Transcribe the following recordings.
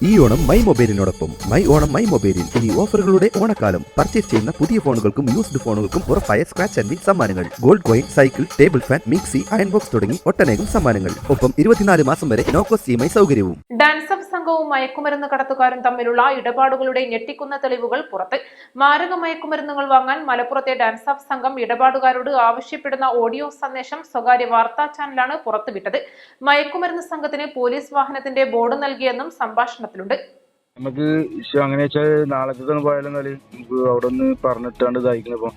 ഈ ഓണം മൈ മൊബൈലിനോടൊപ്പം my Onam my മൊബൈലിൽ ഇനി ഓഫറുകളുടെ ഓണക്കാലം. പർച്ചേസ് ചെയ്യുന്ന പുതിയ ഫോണുകൾക്കും യൂസ്ഡ് ഫോണുകൾക്കും ഉറപ്പായ സ്ക്രാച്ച് ആൻഡ് വിൻ സമ്മാനങ്ങൾ, gold coin, cycle, table fan, mixie, iron box തുടങ്ങി ഒട്ടനേകം സമ്മാനങ്ങൾ. ഒപ്പം 24 മാസം വരെ നോ കോസ്റ്റ് EMI സൗകര്യവും. ഡാൻസ് ഓഫ് സംഘവും മയക്കുമരുന്ന് കടത്തുകാരും തമ്മിലുള്ള ഇടപാടുകളുടെ ഞെട്ടിക്കുന്ന തെളിവുകൾ പുറത്ത്. മാരക മയക്കുമരുന്നുകൾ വാങ്ങാൻ മലപ്പുറത്തെ ഡാൻസ് ഓഫ് സംഘം ഇടപാടുകാരോട് ആവശ്യപ്പെടുന്ന ഓഡിയോ സന്ദേശം സ്വകാര്യ വാർത്താ ചാനലാണ് പുറത്തുവിട്ടത്. മയക്കുമരുന്ന് സംഘത്തിന് പോലീസ് വാഹനത്തിന്റെ ബോർഡ് നൽകിയെന്നും സംഭാഷണത്തിലുണ്ട്. നമുക്ക് അങ്ങനെ വെച്ചാൽ നാളത്തെ പോയാലും നമുക്ക് അവിടെ ഒന്ന് പറഞ്ഞിട്ടാണ്ട് ഇതായിക്കുന്നപ്പോ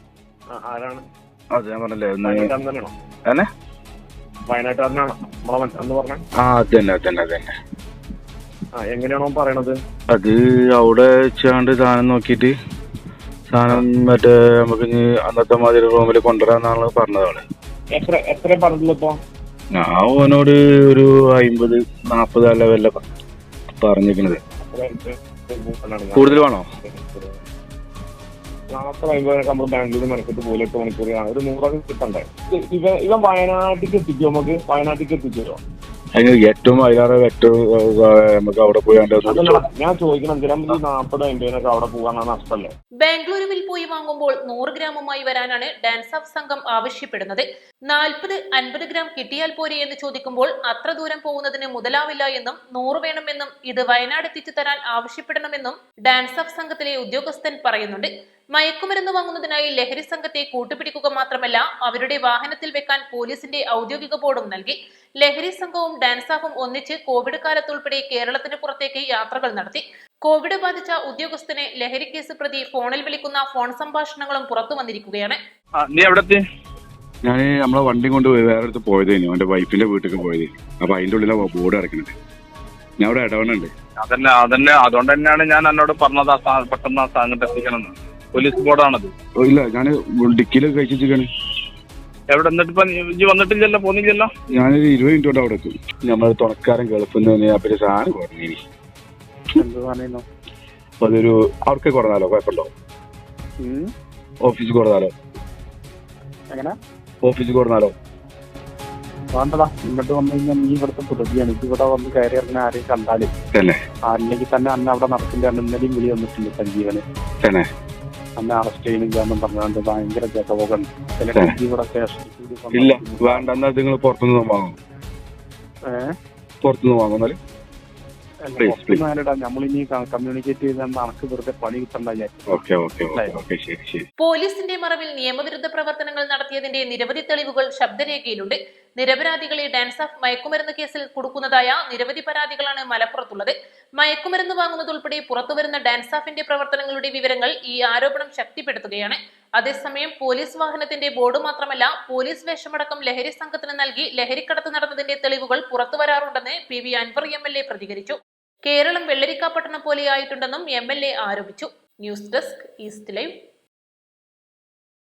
അതെ ഞാൻ പറഞ്ഞല്ലേ എങ്ങനെയാണോ പറയണത് അത് അവിടെ വെച്ചാണ്ട് സാധനം നോക്കിട്ട് സാധനം മറ്റേ നമുക്ക് അന്നത്തെ മാതിരി റൂമിൽ കൊണ്ടുവരാന്നാണ് പറഞ്ഞതാണ്. എത്ര പറഞ്ഞില്ലപ്പോ ഞാൻ ഓനോട് ഒരു 50-40 ലെവലിലെ പറഞ്ഞിരിക്കുന്നത്. കൂടുതൽ വേണോ? നമ്മൾ ബാംഗ്ലൂർ മെനക്കെട്ട് പോലെ 8 മണിക്കൂറാണ്, ഒരു 100 കിട്ടണ്ടേ? ഇവൻ വയനാട്ടിലേക്ക് എത്തിക്കോ? നമുക്ക് വയനാട്ടിലേക്ക് എത്തിച്ചോ? ഏറ്റവും അതിലേറെ നമുക്ക് അവിടെ പോയി ഞാൻ ചോദിക്കണം, 40-50 അവിടെ പോകാനാണ് നഷ്ടമല്ലേ? ബാംഗ്ലൂരുവിൽ പോയി വാങ്ങുമ്പോൾ 100 ഗ്രാമുമായി വരാനാണ് ഡാൻസ് ഓഫ് സംഘം ആവശ്യപ്പെടുന്നത്. 40-50 ഗ്രാം കിട്ടിയാൽ പോരെ എന്ന് ചോദിക്കുമ്പോൾ അത്ര ദൂരം പോകുന്നതിന് മുതലാവില്ല എന്നും 100 വേണമെന്നും ഇത് വയനാട് എത്തിച്ചു തരാൻ ആവശ്യപ്പെടണമെന്നും ഡാൻസ് ഓഫ് സംഘത്തിലെ ഉദ്യോഗസ്ഥൻ പറയുന്നുണ്ട്. മയക്കുമരുന്ന് വാങ്ങുന്നതിനായി ലഹരി സംഘത്തെ കൂട്ടുപിടിക്കുക മാത്രമല്ല അവരുടെ വാഹനത്തിൽ വെക്കാൻ പോലീസിന്റെ ഔദ്യോഗിക ബോർഡും നൽകി. ലഹരി സംഘവും ഡാൻസ് ഓഫും ഒന്നിച്ച് കോവിഡ് കാലത്തുൾപ്പെടെ കേരളത്തിന് പുറത്തേക്ക് യാത്രകൾ നടത്തി. കോവിഡ് ബാധിച്ച ഉദ്യോഗസ്ഥനെ ലഹരി കേസ് പ്രതി ഫോണിൽ വിളിക്കുന്ന ഫോൺ സംഭാഷണങ്ങളും പുറത്തു വന്നിരിക്കുകയാണ്. ഞാൻ നമ്മളെ വണ്ടി കൊണ്ട് വേറെ അടുത്ത് പോയതേനു, എന്റെ വൈഫിന്റെ വീട്ടിലേക്ക് പോയത്. അപ്പൊ അതിന്റെ ഉള്ളിലെ ബോർഡ് ഇറക്കുന്നത് ഞാൻ അവിടെ ഇടവണുണ്ട്. അതന്നെ അതുകൊണ്ട് തന്നെയാണ് ഞാൻ എന്നോട് പറഞ്ഞത് പെട്ടെന്ന് ആ സാധനം എത്തിക്കണമെന്ന്. പോലീസ് ബോർഡാണത്. ഇല്ല, ഞാൻ ഡിക്കിലൊക്കെ കഴിച്ചിരിക്കാണ്. എവിടെ എന്നിട്ടിപ്പോ വന്നിട്ടില്ലല്ലോ, പോന്നില്ലല്ലോ? ഞാനൊരു 20 മിനിറ്റ് കൊണ്ട് അവിടെ എത്തും. നമ്മൾ തുണക്കാരൻ ഗൾഫിൽ നിന്ന് പിന്നെ സാധനം കുറഞ്ഞു. അതൊരു അവർക്ക് കുറഞ്ഞാലോ? കുഴപ്പമുണ്ടോ? ഓഫീസിൽ കുറഞ്ഞാലോ? ഓഫീസിൽ കുറഞ്ഞാലോ? വേണ്ടടാ, ഇങ്ങോട്ട് വന്നു കഴിഞ്ഞാൽ നീ ഇവിടുത്തെ പ്രതിയാണ്. ഇവിടെ വന്ന് കയറി ഇറങ്ങാൻ ആരെയും കണ്ടാല് അല്ലെങ്കിൽ തന്നെ അന്ന് അവിടെ നടക്കില്ല. ഇന്നലെയും വിളി വന്നിട്ടുണ്ട് സഞ്ജീവന് തന്നെ അന്ന് അറസ്റ്റ് ചെയ്യുന്നില്ലാന്നും പറഞ്ഞാണ്ട് ഭയങ്കര ജഗപോകുണ്ട്. ഇല്ല വേണ്ട, എന്നാ നിങ്ങൾ പുറത്തുനിന്ന് വാങ്ങും. പുറത്തുനിന്ന് വാങ്ങുന്നാല് നമ്മളിനി കമ്മ്യൂണിക്കേറ്റ് ചെയ്ത് അനക്ക് വെറുതെ പണി കിട്ടണ്ട. പോലീസിന്റെ മറവിൽ നിയമവിരുദ്ധ പ്രവർത്തനങ്ങൾ നടത്തിയതിന്റെ നിരവധി തെളിവുകൾ ശബ്ദരേഖയിലുണ്ട്. നിരപരാധികളെ ഡാൻസ് ഓഫ് മയക്കുമരുന്ന് കേസിൽ കൊടുക്കുന്നതായ നിരവധി പരാതികളാണ് മലപ്പുറത്തുള്ളത്. മയക്കുമരുന്ന് വാങ്ങുന്നതുൾപ്പെടെ പുറത്തുവരുന്ന ഡാൻസ് ഓഫിന്റെ പ്രവർത്തനങ്ങളുടെ വിവരങ്ങൾ ഈ ആരോപണം ശക്തിപ്പെടുത്തുകയാണ്. അതേസമയം പോലീസ് വാഹനത്തിന്റെ ബോർഡ് മാത്രമല്ല പോലീസ് വേഷമടക്കം ലഹരി സംഘത്തിന് നൽകി ലഹരിക്കടത്ത് നടന്നതിന്റെ തെളിവുകൾ പുറത്തുവരാറുണ്ടെന്ന് PV അൻവർ MLA പ്രതികരിച്ചു. കേരളം വെള്ളരിക്കാപ്പട്ടണം പോലെയായിട്ടുണ്ടെന്നും MLA ആരോപിച്ചു. News desk east live.